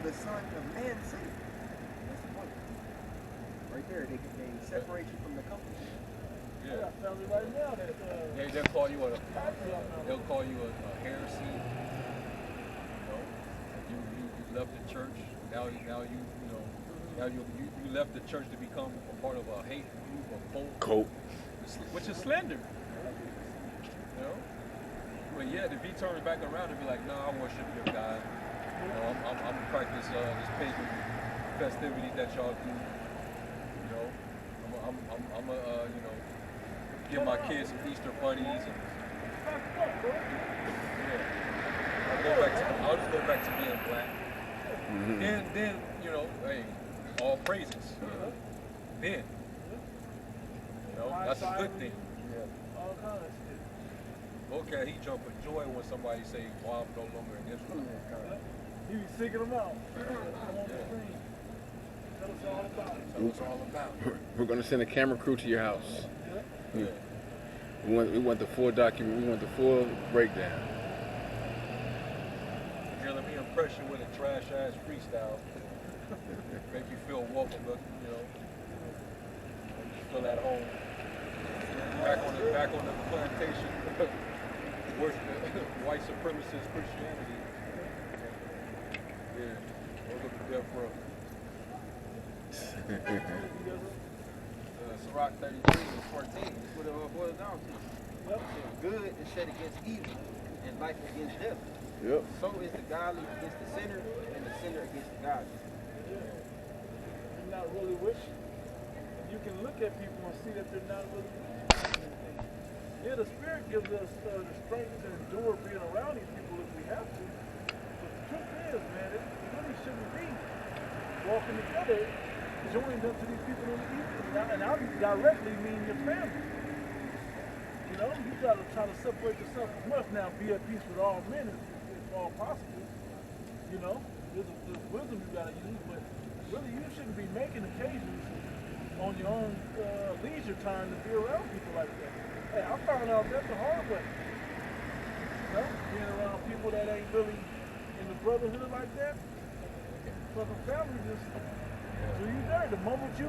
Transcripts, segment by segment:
the Son of Man say. That's the point. Right there, they separate you from the company. Yeah. I got family right now that they'll call you a heresy. You left the church. Now you left the church to become a part of a hate group, a cult, which is slander. But yet, if he turns back around and be like, "No, I worship your God. I'm gonna practice this pagan festivities that y'all do. I'm give my kids some Easter bunnies and I'll just go back to being black. Then hey, all praises. Then that's a good thing. All kinds of shit. Okay, he jump for joy when somebody say, "Well, I'm no longer in Israel." He be seeking them out. Tell us all about it. Tell us all about it. We're gonna send a camera crew to your house. We want the full document. We want the full breakdown. Here, let me impress you with a trash ass freestyle. Make you feel welcome, but make you feel at home. Back on the plantation. White supremacist Christianity. Yeah, look at death row. Sirach 33 and 14. That's what it boils down to. Good is set against evil, and life against death. Yep. So is the godly against the sinner, and the sinner against the godly. You're not really wishing. You can look at people and see that they're not really wishing. Yeah, the Spirit gives us the strength to endure being around these people if we have to. But the truth is, man, it really shouldn't be walking together, joining up to these people in the evening. And I directly mean your family. You got to try to separate yourself from us now, be at peace with all men if all possible. There's wisdom you got to use, but really you shouldn't be making occasions on your own leisure time to be around people like that. Hey, I found out that's the hard way. Being around people that ain't really in the brotherhood like that. Fucking family just do you dirty. The moment you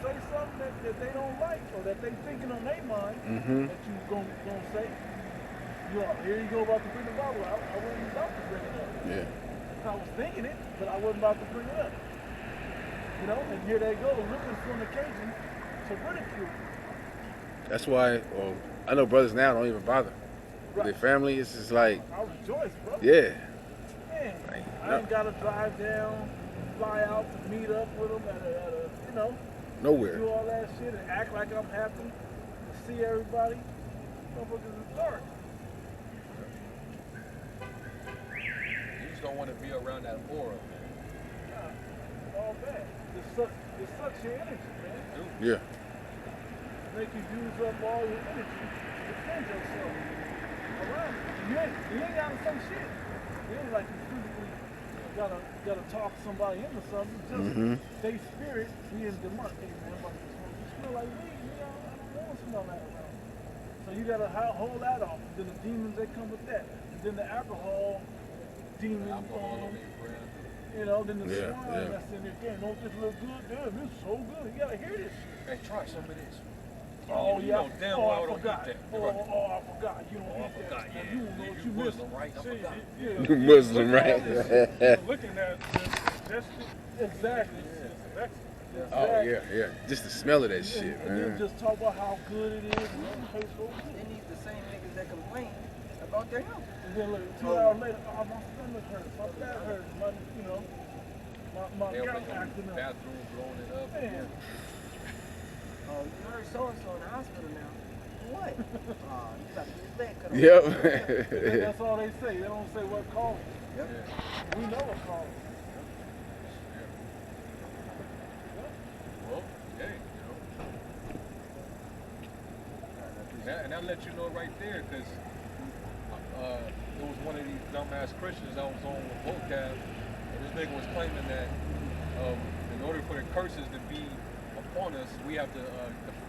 say something that they don't like or that they thinking on their mind that you gonna say, here you go about to bring the Bible. I wasn't about to bring it up. Yeah. I was thinking it, but I wasn't about to bring it up. And here they go looking for an occasion to ridicule. That's why, I know brothers now don't even bother. Right. Their family, it's just like... I rejoice, bro. Yeah. Man, I ain't got to drive down, fly out to meet up with them at a nowhere. Do all that shit and act like I'm happy to see everybody. Motherfuckers is dark. You just don't want to be around that aura, man. Nah, all bad. It sucks your energy, man. Yeah. Make you use up all your energy to defend yourself around it. You ain't gotta say shit. It ain't like you physically gotta talk somebody into something. Just they spirit being demarcated. You smell like weed, I don't want to smell that around. So you gotta hold that off. Then the demons that come with that. And then the alcohol demons on them. Then the swine that's in there. Damn, don't this look good? Damn, this is so good. You gotta hear this shit. Hey, try some of this. Oh, you yeah. know damn well I don't eat that. I forgot. You don't eat that. Yeah. You don't know what you Muslim, right? I forgot. You Muslim, right? Looking at that's exactly. Oh, yeah. Just the smell of that shit, man. And then just talk about how good it is. And it tastes so good. Then these the same niggas that complain about their health. And then look, 2 hours later, my stomach hurts, my back hurts, my gout acting up. Bathroom blowing it up. Man. Oh, you heard so-and-so in the hospital now. What? You got his leg cut off. Yep. That's all they say. They don't say what caused it. Yep. We know what caused it. Well, hey, and that let you know right there, because there was one of these dumbass Christians I was on with vocab, and this nigga was claiming that in order for the curses to be upon us, we have to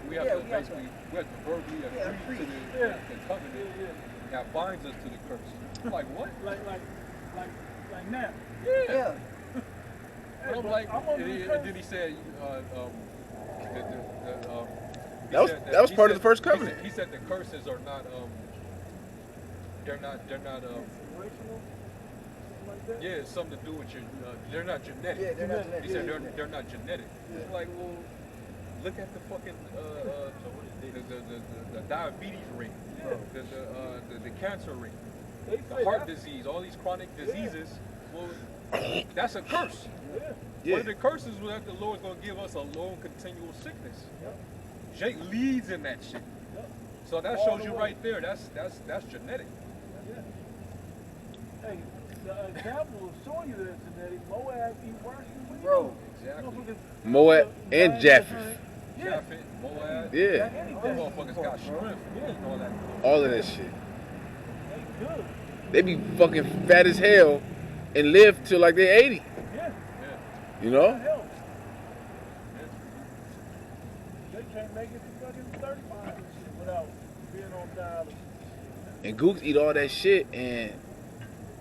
verbally agree to the covenant that binds us to the curse. Like what? Like now. Yeah. like, I'm under the and curse. then he said, That was part of the first covenant. He said the curses are not, they're not, Inspirational? Something like that? yeah, it's something to do with your, they're not genetic. Yeah, they're not genetic. He said they're not genetic. It's like, well, look at the fucking, the diabetes rate, the cancer rate, They the say heart that- disease, all these chronic diseases. Well, that's a curse. Yeah. One of the curses was that the Lord's gonna give us a long, continual sickness. Yep. Jake leads in that shit. Yep. So that All shows the you way. right there. That's genetic. Yeah. Hey, the example of showing you that it's genetic, Moab eat worse than we Bro, do. Exactly. Motherfuckers- Moab and Lions, Japheth. Yeah. Japhet, Moab. Yeah, Them motherfuckers got strength. Eating all that. all of that shit. They good. They be fucking fat as hell and live till like they're 80. Yeah. Yeah. You What know? the hell? They can't make it to fucking 35 and shit without being on dialysis. And gooks eat all that shit and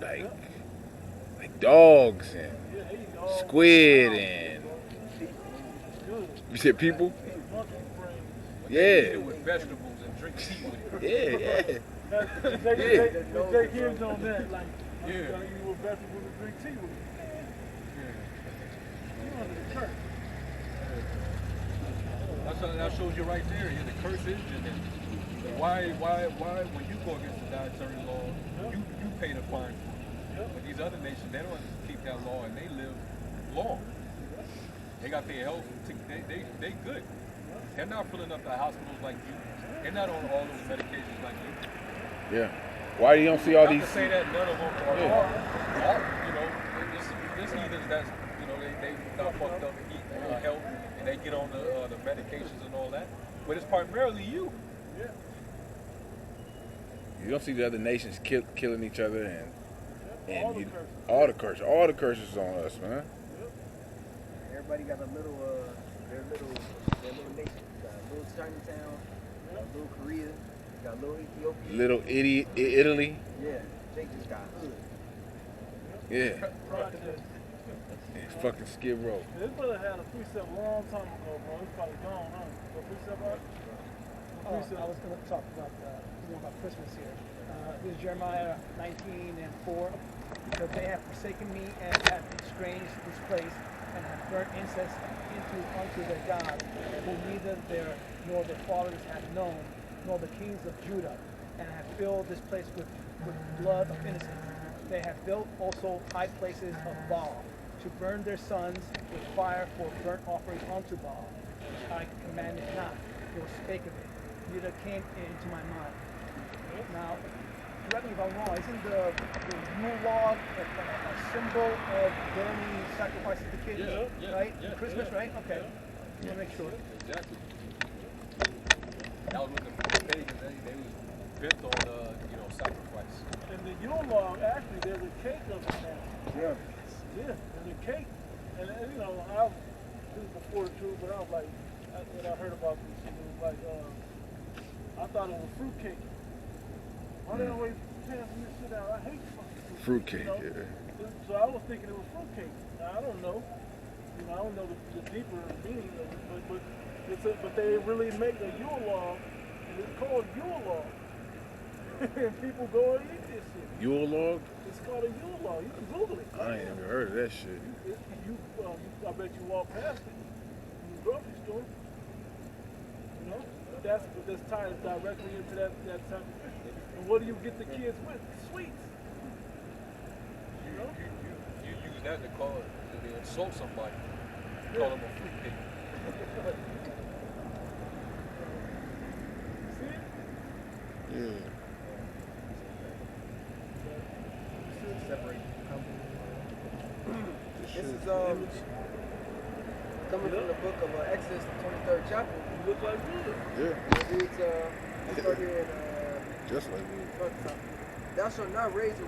like dogs and Yeah, they eat all squid and good. you said people? Monkey brains. Yeah, Eat with vegetables and drink tea with it. yeah. They hinge on that, like, Yeah. you gotta eat with vegetables and drink tea with it. You under the curse. That shows you right there. Yeah, the curse is genetic. So why when you go against the dietary law, you pay the fine for it. Yep. But these other nations, they don't keep that law and they live long. They got their health. They good. They're not filling up the hospitals like you. They're not on all those medications like you. Yeah. Why you don't see all Not these? to say that none of them are, you know, this heathens that's, you know, they got fucked up health and they get on the medications and all that. But it's primarily you. Yeah. You don't see the other nations killing each other and All the you- curses. all the curses on us, man. everybody got a little, their little nation. Got a little Chinatown, got a little Korea, got a little Ethiopia. Little idiot Italy. Yeah, they just got hood. Yeah. Project. It's fucking Skid Row. This brother had a precept a long time ago, bro. It's probably gone, huh? The precept, right? I was going to talk about Christmas here. This is Jeremiah 19:4. But they have forsaken me and have estranged this place and have burnt incense unto their God, whom neither their nor their fathers have known, nor the kings of Judah, and have filled this place with blood of innocents. They have built also high places of Baal, to burn their sons with fire for burnt offerings unto Baal, which I commanded not, nor spake of it, neither came into my mind. Now, correct me if I'm wrong, isn't the Yule log a symbol of burning sacrifices to kids? Yeah, right? yeah, Christmas, yeah, right? Okay. I want to make sure. Exactly. That was what the pagans, they was bent on, sacrifice. And the Yule log, actually, there's a cake of it now. Yeah. Yeah, there's a cake. And you know, this is before the truth, but I was like, when I heard about this, it was like, I thought it was fruit cake. Why they always passing this shit out? I hate fucking fruit cake. Fruitcake, You know? yeah. So I was thinking it was fruit cake. Now, I don't know. You know, I don't know the deeper meaning of it, but they really make a Yule log, and it's called Yule log. And people go and eat this shit. Yule log? It's called a Yule log. You can Google it. I ain't never heard of that shit. I bet you walk past it in the grocery store. You know, but that's tied directly into that sacrifice. And what do you get the kids with? Sweets. You know? You use that to insult somebody. Call them a fruitcake. See it? Yeah. Separate. This is coming from the book of Exodus, 23rd chapter. You look like good. Yeah. It reads, let's start here in Just like me. Thou shalt not raise a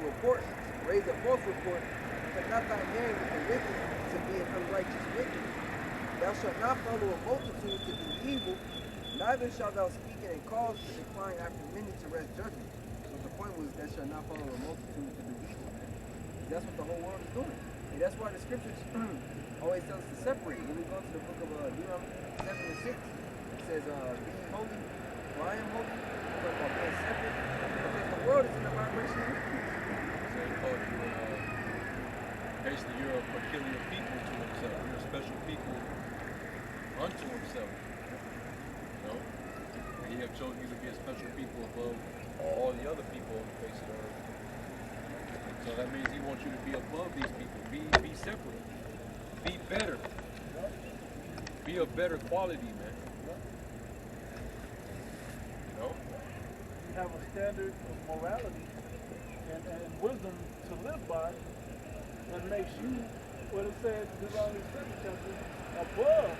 false report, but not thy hand with the wicked to be an unrighteous wicked. Thou shalt not follow a multitude to do evil, neither shalt thou speak in a cause to decline after many to rest judgment. So the point was, thou shalt not follow a multitude to do evil, man. That's what the whole world is doing. And that's why the scriptures always tell us to separate. When we go to the book of Deuteronomy 7 and 6, it says, be holy, for I am holy. It's about being separate. Because the world is in the vibration of wickedness. So he called you, basically you're a peculiar people to himself. You're a special people unto himself. You know? And he have chosen you to be a special people above all the other people on the face of the earth. So that means he wants you to be above these people. Be separate. Be better. Be of better quality, man. You know? You have a standard of morality and wisdom to live by that makes you, what it says in Deuteronomy 7 chapter, above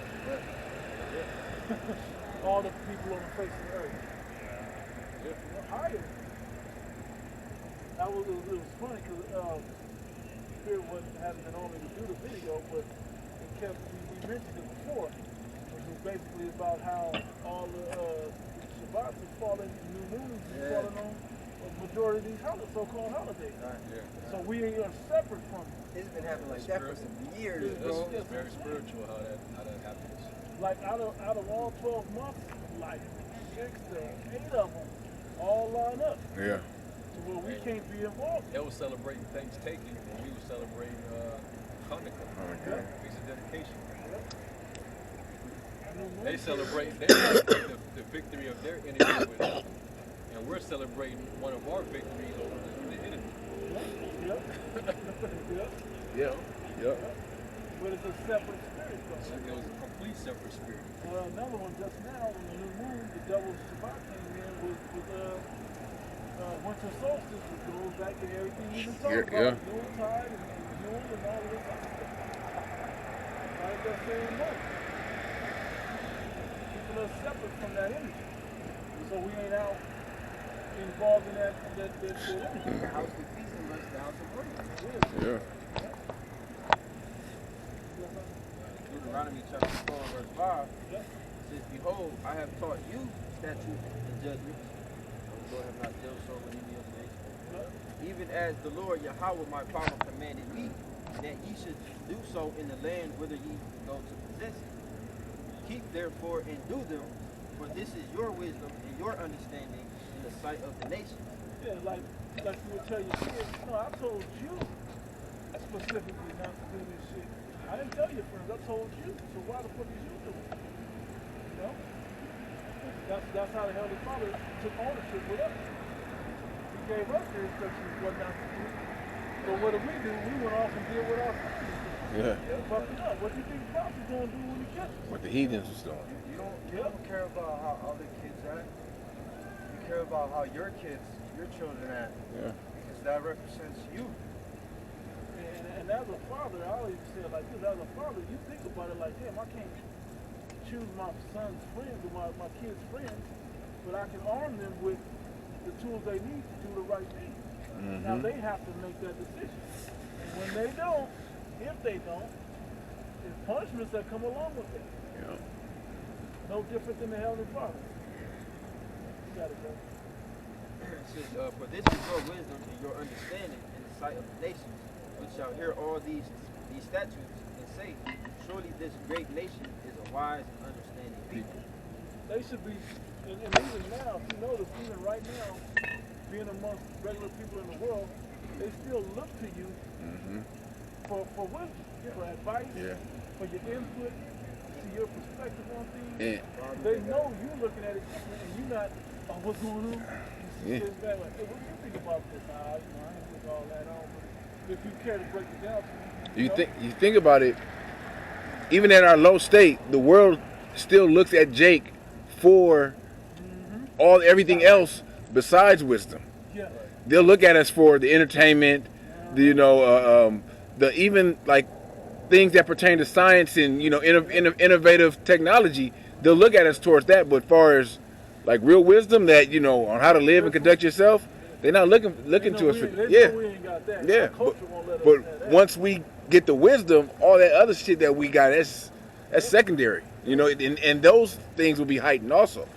all the people on the face of the earth. You're higher. It was funny because Spirit hadn't been on me to do the video, but we mentioned it before, which was basically about how all the Shabbats are falling, new moons are falling on a majority of these so-called holidays. Yeah. So we are separate from it. It's been happening like that for some years, bro. It's very spiritual how that happens. Like out of all 12 months, like 6 to 8 of them all line up. Yeah. To where we can't be involved. They were celebrating Thanksgiving when we were celebrating Hanukkah, Feast of Dedication. They celebrate the victory of their enemy with us. And we're celebrating one of our victories over the enemy. Yep. Yep. But it's a separate spirit, though. So it was a complete separate spirit. Another one just now, when the new moon, the devil's Shabbat came in with winter solstice, which goes back to everything we've been talking about, Yuletide and Yule and all of this other stuff. Right, that same month. People are separate from that energy. So we ain't out involved in that energy. The house of peace and versus the house of prayer. Yeah. Deuteronomy chapter 4 verse 5 says, behold, I have taught you statutes and judgments. The Lord have not dealt so with any other nation. Even as the Lord Yahweh my power commanded me, that ye should do so in the land whither ye go to possess it. Keep therefore and do them, for this is your wisdom and your understanding in the sight of the nations. Yeah, like you would tell your kids, no, I told you specifically not to do this shit. I didn't tell your friends, I told you. So why the fuck is you doing it? You know? That's how the Heavenly Father took ownership with us. He gave us the instructions what not to do. But what did we do? We went off and did what our friends did. Yeah. Fucking up. What do you think Pops is gonna do when he gets us? What the heathens was doing. You don't care about how other kids act. You care about how your children act. Yeah. Because that represents you. And as a father, I always say it like this, as a father, you think about it like, damn, I can't choose my son's friends or my kids' friends, but I can arm them with the tools they need to do the right thing. Mm-hmm. Now they have to make that decision. And when they don't, if they don't, there's punishments that come along with it. Yeah. No different than the Heavenly Father. You got it, bro. It says, for this is your wisdom and your understanding in the sight of the nations, which shall hear all these statutes and say, surely this great nation is a wise and understanding people. They should be, and even now, if you notice, even right now, being amongst regular people in the world, they still look to you for wisdom, for advice, for your input, to your perspective on things. They know you looking at it different and you not, oh, what's going on? You sit back like, hey, what do you think about this? I ain't put all that on, but if you care to break it down to me, You think about it, even at our low state, the world still looks at Jake for everything else besides wisdom. Yeah. They'll look at us for the entertainment, the even like things that pertain to science and innovative technology. They'll look at us towards that, but as far as like real wisdom that on how to live and conduct yourself, they're not looking to us for we ain't got that. yeah. Our culture won't let us But have that. once we get the wisdom, all that other shit that we got, that's secondary. And those things will be heightened also.